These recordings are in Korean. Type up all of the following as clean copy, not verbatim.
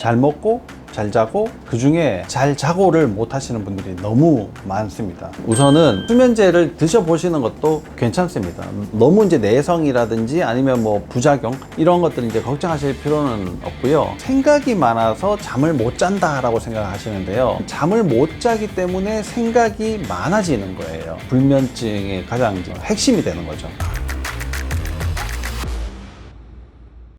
잘 먹고 잘 자고 그 중에 잘 자고를 못 하시는 분들이 너무 많습니다. 우선은 수면제를 드셔보시는 것도 괜찮습니다. 너무 이제 내성이라든지 아니면 뭐 부작용 이런 것들 이제 걱정하실 필요는 없고요. 생각이 많아서 잠을 못 잔다 라고 생각하시는데요, 잠을 못 자기 때문에 생각이 많아지는 거예요. 불면증의 가장 이제 핵심이 되는 거죠.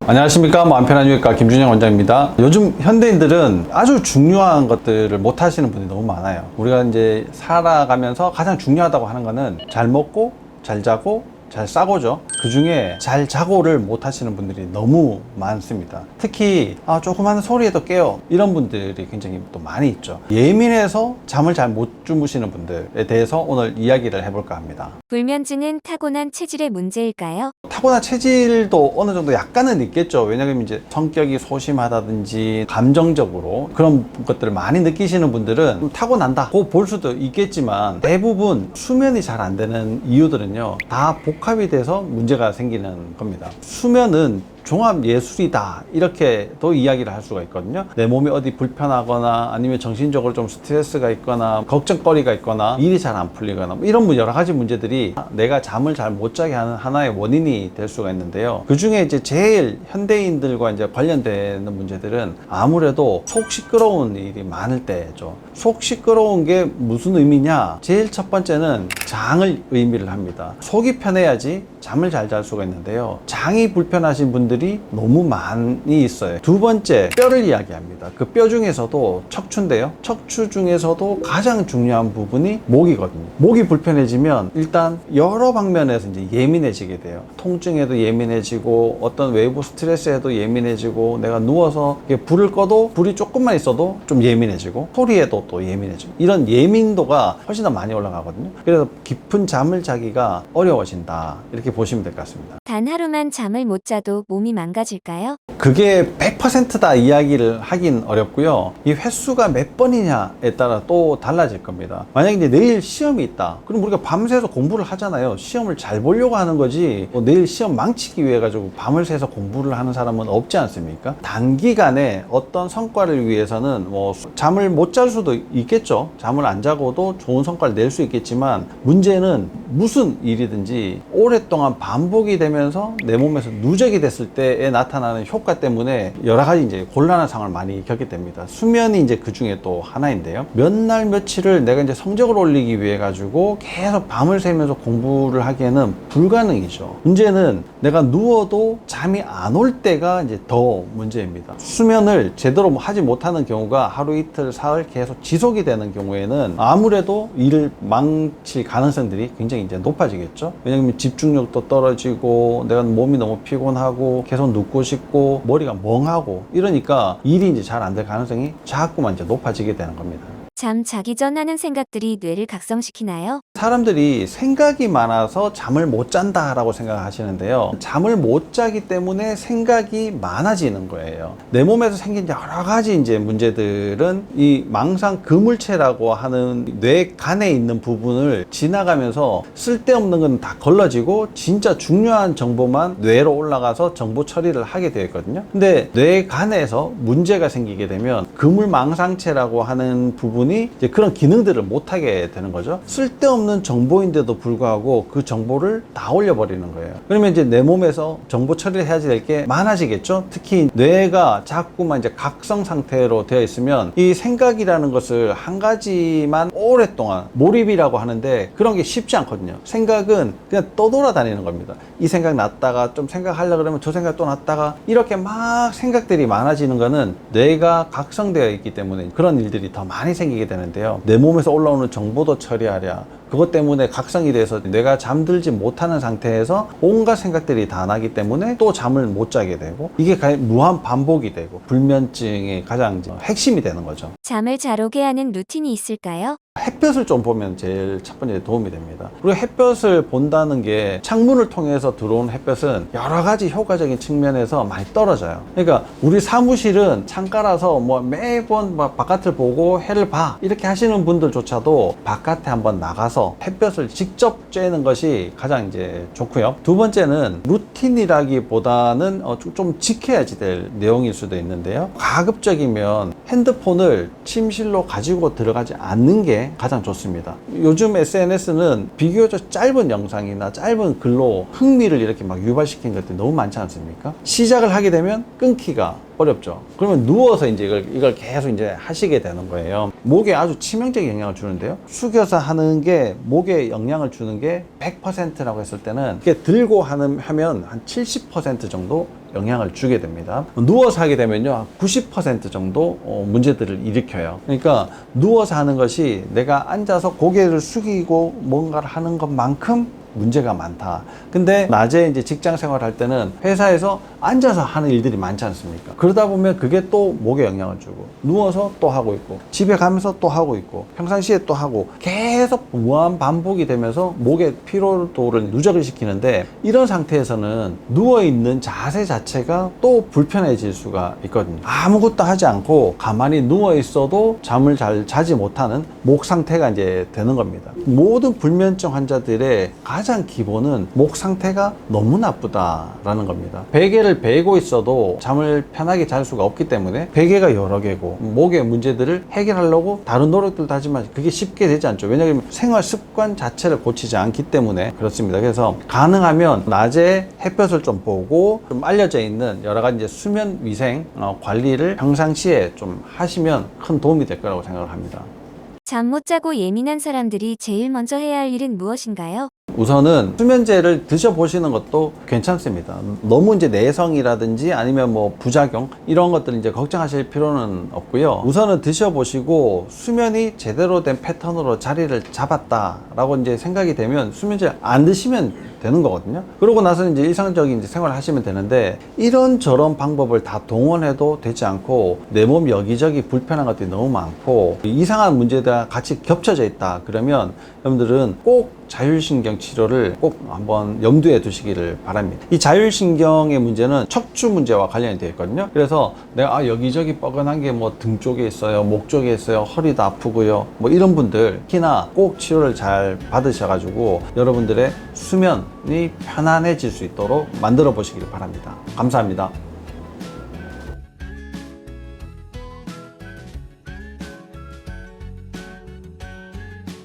안녕하십니까. 마음 편한 유익과 김준영 원장입니다. 요즘 현대인들은 아주 중요한 것들을 못 하시는 분들이 너무 많아요. 우리가 이제 살아가면서 가장 중요하다고 하는 거는 잘 먹고 잘 자고 잘 싸고죠. 그 중에 잘 자고를 못 하시는 분들이 너무 많습니다. 특히 조그마한 소리에도 깨요, 이런 분들이 굉장히 또 많이 있죠. 예민해서 잠을 잘 못 주무시는 분들에 대해서 오늘 이야기를 해볼까 합니다. 불면증은 타고난 체질의 문제일까요? 타고난 체질도 어느 정도 약간은 있겠죠. 왜냐하면 이제 성격이 소심하다든지 감정적으로 그런 것들을 많이 느끼시는 분들은 타고난다고 볼 수도 있겠지만, 대부분 수면이 잘 안 되는 이유들은요 다 복합이 돼서 문제가 생기는 겁니다. 수면은 종합예술이다, 이렇게도 이야기를 할 수가 있거든요. 내 몸이 어디 불편하거나 아니면 정신적으로 좀 스트레스가 있거나 걱정거리가 있거나 일이 잘 안 풀리거나 이런 여러 가지 문제들이 내가 잠을 잘 못 자게 하는 하나의 원인이 될 수가 있는데요. 그 중에 이제 제일 현대인들과 이제 관련되는 문제들은 아무래도 속 시끄러운 일이 많을 때죠. 속 시끄러운 게 무슨 의미냐? 제일 첫 번째는 장을 의미를 합니다. 속이 편해야지 잠을 잘 잘 수가 있는데요, 장이 불편하신 분들이 너무 많이 있어요. 두 번째, 뼈를 이야기합니다. 그 뼈 중에서도 척추인데요, 척추 중에서도 가장 중요한 부분이 목이거든요. 목이 불편해지면 일단 여러 방면에서 이제 예민해지게 돼요. 통증에도 예민해지고 어떤 외부 스트레스에도 예민해지고, 내가 누워서 불을 꺼도 불이 조금만 있어도 좀 예민해지고, 소리에도 또 예민해지고, 이런 예민도가 훨씬 더 많이 올라가거든요. 그래서 깊은 잠을 자기가 어려워진다, 이렇게 보시면 될 것 같습니다. 단 하루만 잠을 못 자도 몸이 망가질까요? 그게 100%다 이야기를 하긴 어렵고요. 이 횟수가 몇 번이냐에 따라 또 달라질 겁니다. 만약에 이제 내일 시험이 있다, 그럼 우리가 밤새서 공부를 하잖아요. 시험을 잘 보려고 하는 거지, 내일 시험 망치기 위해 가지고 밤을 새서 공부를 하는 사람은 없지 않습니까? 단기간에 어떤 성과를 위해서는 잠을 못 잘 수도 있겠죠. 잠을 안 자고도 좋은 성과를 낼 수 있겠지만, 문제는 무슨 일이든지 오랫동안 반복이 되면서 내 몸에서 누적이 됐을 때에 나타나는 효과 때문에 여러 가지 이제 곤란한 상황을 많이 겪게 됩니다. 수면이 이제 그 중에 또 하나인데요. 몇 날 며칠을 내가 이제 성적을 올리기 위해 가지고 계속 밤을 새면서 공부를 하기에는 불가능이죠. 문제는 내가 누워도 잠이 안 올 때가 이제 더 문제입니다. 수면을 제대로 하지 못하는 경우가 하루 이틀 사흘 계속 지속이 되는 경우에는 아무래도 일을 망칠 가능성들이 굉장히 이제 높아지겠죠. 왜냐하면 집중력도 떨어지고, 내가 몸이 너무 피곤하고 계속 눕고 싶고 머리가 멍하고 이러니까 일이 이제 잘 안 될 가능성이 자꾸만 이제 높아지게 되는 겁니다. 잠 자기 전 하는 생각들이 뇌를 각성시키나요? 사람들이 생각이 많아서 잠을 못 잔다 라고 생각하시는데요, 잠을 못 자기 때문에 생각이 많아지는 거예요. 내 몸에서 생긴 여러 가지 이제 문제들은 이 망상 그물체라고 하는 뇌간에 있는 부분을 지나가면서 쓸데없는 건 다 걸러지고 진짜 중요한 정보만 뇌로 올라가서 정보 처리를 하게 되어 있거든요. 근데 뇌간에서 문제가 생기게 되면 그물망상체라고 하는 부분이 이제 그런 기능들을 못하게 되는 거죠. 쓸데없는 정보인데도 불구하고 그 정보를 다 올려버리는 거예요. 그러면 이제 내 몸에서 정보 처리를 해야지 될 게 많아지겠죠. 특히 뇌가 자꾸만 이제 각성 상태로 되어 있으면 이 생각이라는 것을 한 가지만 오랫동안 몰입이라고 하는데, 그런 게 쉽지 않거든요. 생각은 그냥 떠돌아다니는 겁니다. 이 생각 났다가 좀 생각하려고 그러면 저 생각 또 났다가, 이렇게 막 생각들이 많아지는 거는 뇌가 각성되어 있기 때문에 그런 일들이 더 많이 생기게 되는데요. 내 몸에서 올라오는 정보도 처리하랴, 그것 때문에 각성이 돼서 뇌가 잠들지 못하는 상태에서 온갖 생각들이 다 나기 때문에 또 잠을 못 자게 되고, 이게 무한 반복이 되고 불면증의 가장 핵심이 되는 거죠. 잠을 잘 오게 하는 루틴이 있을까요? 햇볕을 좀 보면 제일 첫 번째 도움이 됩니다. 그리고 햇볕을 본다는 게, 창문을 통해서 들어오는 햇볕은 여러 가지 효과적인 측면에서 많이 떨어져요. 그러니까 우리 사무실은 창가라서 매번 바깥을 보고 해를 봐, 이렇게 하시는 분들조차도 바깥에 한번 나가서 나가서 햇볕을 직접 쬐는 것이 가장 이제 좋고요. 두 번째는 루틴이라기보다는 좀 지켜야지 될 내용일 수도 있는데요. 가급적이면 핸드폰을 침실로 가지고 들어가지 않는 게 가장 좋습니다. 요즘 SNS는 비교적 짧은 영상이나 짧은 글로 흥미를 이렇게 막 유발시키는 것들이 너무 많지 않습니까? 시작을 하게 되면 끊기가 어렵죠. 그러면 누워서 이제 이걸 계속 이제 하시게 되는 거예요. 목에 아주 치명적인 영향을 주는데요. 숙여서 하는 게 목에 영향을 주는 게 100%라고 했을 때는 이게 들고 하면 한 70% 정도 영향을 주게 됩니다. 누워서 하게 되면요, 90% 정도 문제들을 일으켜요. 그러니까 누워서 하는 것이 내가 앉아서 고개를 숙이고 뭔가를 하는 것만큼 문제가 많다. 근데 낮에 이제 직장 생활할 때는 회사에서 앉아서 하는 일들이 많지 않습니까? 그러다 보면 그게 또 목에 영향을 주고, 누워서 또 하고 있고, 집에 가면서 또 하고 있고, 평상시에 또 하고, 계속 무한 반복이 되면서 목의 피로도를 누적을 시키는데, 이런 상태에서는 누워있는 자세 자체가 또 불편해질 수가 있거든요. 아무것도 하지 않고 가만히 누워있어도 잠을 잘 자지 못하는 목 상태가 이제 되는 겁니다. 모든 불면증 환자들의 가장 기본은 목 상태가 너무 나쁘다라는 겁니다. 베개를 베고 있어도 잠을 편하게 잘 수가 없기 때문에 베개가 여러 개고, 목의 문제들을 해결하려고 다른 노력들도 하지만 그게 쉽게 되지 않죠. 왜냐하면 생활 습관 자체를 고치지 않기 때문에 그렇습니다. 그래서 가능하면 낮에 햇볕을 좀 보고, 좀 알려져 있는 여러 가지 이제 수면 위생 관리를 평상시에 좀 하시면 큰 도움이 될 거라고 생각을 합니다. 잠 못 자고 예민한 사람들이 제일 먼저 해야 할 일은 무엇인가요? 우선은 수면제를 드셔보시는 것도 괜찮습니다. 너무 이제 내성이라든지 아니면 뭐 부작용 이런 것들 이제 걱정하실 필요는 없고요. 우선은 드셔보시고 수면이 제대로 된 패턴으로 자리를 잡았다라고 이제 생각이 되면 수면제 안 드시면 되는 거거든요. 그러고 나서는 이제 일상적인 이제 생활을 하시면 되는데, 이런저런 방법을 다 동원해도 되지 않고 내 몸 여기저기 불편한 것들이 너무 많고 이상한 문제가 같이 겹쳐져 있다 그러면 여러분들은 꼭 자율신경 치료를 꼭 한번 염두에 두시기를 바랍니다. 이 자율신경의 문제는 척추 문제와 관련이 되어 있거든요. 그래서 내가 여기저기 뻐근한 게 뭐 등 쪽에 있어요, 목 쪽에 있어요, 허리도 아프고요, 뭐 이런 분들 특히나 꼭 치료를 잘 받으셔가지고 여러분들의 수면이 편안해질 수 있도록 만들어 보시길 바랍니다. 감사합니다.